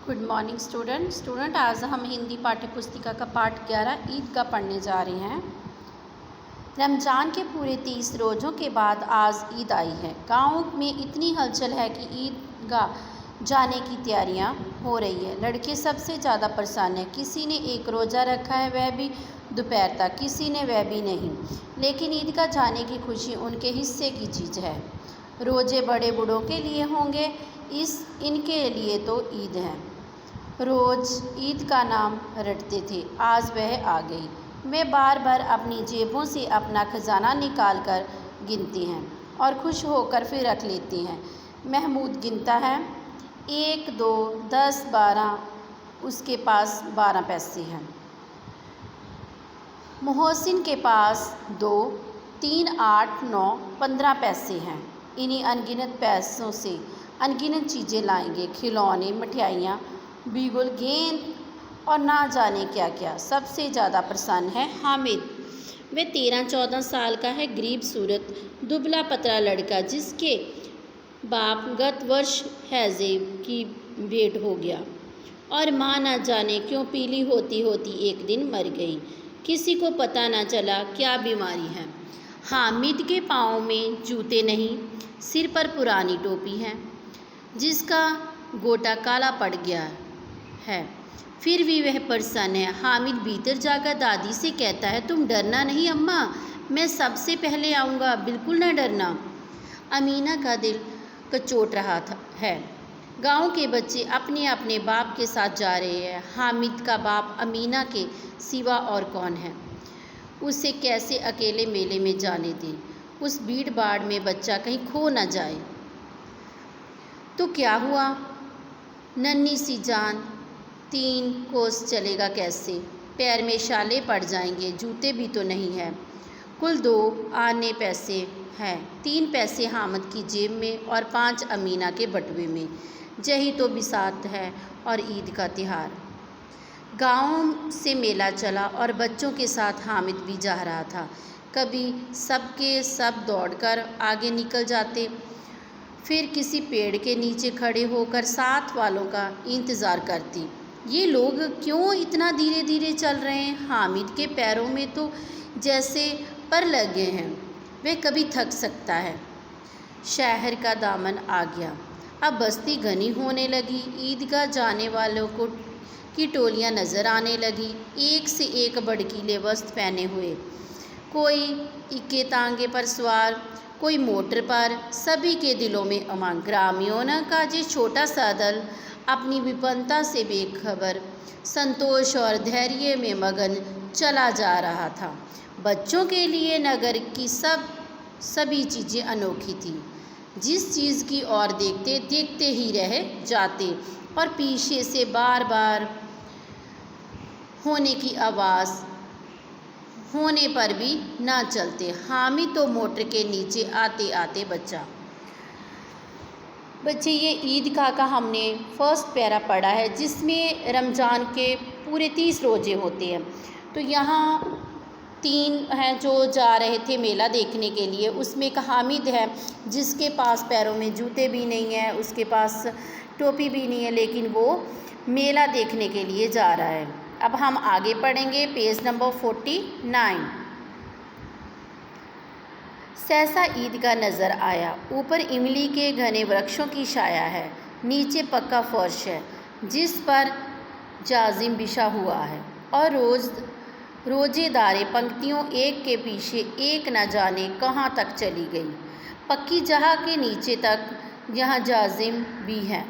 Good morning student आज हम हिंदी पाठ्य पुस्तिका का पाठ 11 ईद का पढ़ने जा रहे हैं। रमज़ान के पूरे 30 रोज़ों के बाद आज ईद आई है। गाँव में इतनी हलचल है कि ईदगाह जाने की तैयारियां हो रही है। लड़के सबसे ज़्यादा परेशान हैं। किसी ने एक रोज़ा रखा है, वह भी दोपहर तक, किसी ने वह भी नहीं। लेकिन ईदगाह जाने की खुशी उनके हिस्से की चीज़ है। रोज़े बड़े बूढ़ों के लिए होंगे, इनके लिए तो ईद है। रोज़ ईद का नाम रटते थे, आज वह आ गई। वे बार बार अपनी जेबों से अपना खजाना निकाल कर गिनती हैं और खुश होकर फिर रख लेती हैं। महमूद गिनता है, 1, 2, 10, 12, उसके पास 12 पैसे हैं। मोहसिन के पास 2, 3, 8, 9, 15 पैसे हैं। इन्हीं अनगिनत पैसों से अनगिनत चीज़ें लाएंगे, खिलौने, मिठाइयाँ, बिगुल, गेंद और ना जाने क्या क्या। सबसे ज़्यादा प्रसन्न है हामिद। वह 13-14 साल का है, गरीब सूरत, दुबला पतला लड़का, जिसके बाप गत वर्ष हैजे की भेंट हो गया और माँ न जाने क्यों पीली होती होती एक दिन मर गई। किसी को पता न चला क्या बीमारी है। हामिद के पाँव में जूते नहीं, सिर पर पुरानी टोपी है जिसका गोटा काला पड़ गया है। फिर भी वह प्रसन्न है। हामिद भीतर जाकर दादी से कहता है, तुम डरना नहीं अम्मा, मैं सबसे पहले आऊँगा, बिल्कुल न डरना। अमीना का दिल कचोट रहा है। गांव के बच्चे अपने अपने बाप के साथ जा रहे हैं। हामिद का बाप अमीना के सिवा और कौन है? उसे कैसे अकेले मेले में जाने दें? उस भीड़ भाड़ में बच्चा कहीं खो न जाए तो क्या हुआ? नन्ही सी जान 3 कोस चलेगा कैसे? पैर में छाले पड़ जाएंगे, जूते भी तो नहीं है। कुल 2 आने पैसे हैं, 3 पैसे हामिद की जेब में और 5 अमीना के बटुए में। यही तो बिसात है और ईद का त्यौहार। गांव से मेला चला और बच्चों के साथ हामिद भी जा रहा था। कभी सबके सब दौड़कर आगे निकल जाते, फिर किसी पेड़ के नीचे खड़े होकर साथ वालों का इंतज़ार करती। ये लोग क्यों इतना धीरे धीरे चल रहे हैं? हामिद के पैरों में तो जैसे पर लगे हैं, वह कभी थक सकता है। शहर का दामन आ गया, अब बस्ती घनी होने लगी। ईदगाह जाने वालों की टोलियां नज़र आने लगी, एक से एक भड़कीले वस्त्र पहने हुए, कोई इक्के तांगे पर सवार, कोई मोटर पर। सभी के दिलों में उमंग। ग्रामीणों का ये छोटा सा दल अपनी विपन्नता से बेखबर संतोष और धैर्य में मगन चला जा रहा था। बच्चों के लिए नगर की सभी चीज़ें अनोखी थी। जिस चीज़ की ओर देखते देखते ही रह जाते और पीछे से बार बार होने की आवाज़ होने पर भी ना चलते। हामिद तो मोटर के नीचे आते आते बच्चे ये ईदगाह का हमने फर्स्ट पैरा पढ़ा है, जिसमें रमज़ान के पूरे 30 रोज़े होते हैं। तो यहाँ 3 हैं जो जा रहे थे मेला देखने के लिए। उसमें एक हामिद है जिसके पास पैरों में जूते भी नहीं है, उसके पास टोपी भी नहीं है, लेकिन वो मेला देखने के लिए जा रहा है। अब हम आगे पढ़ेंगे, पेज नंबर 49। सहसा ईदगाह नज़र आया। ऊपर इमली के घने वृक्षों की छाया है, नीचे पक्का फर्श है जिस पर जाजिम बिछा हुआ है और रोजेदारें पंक्तियों एक के पीछे एक न जाने कहाँ तक चली गई, पक्की जगह के नीचे तक, जहाँ जाजिम भी है।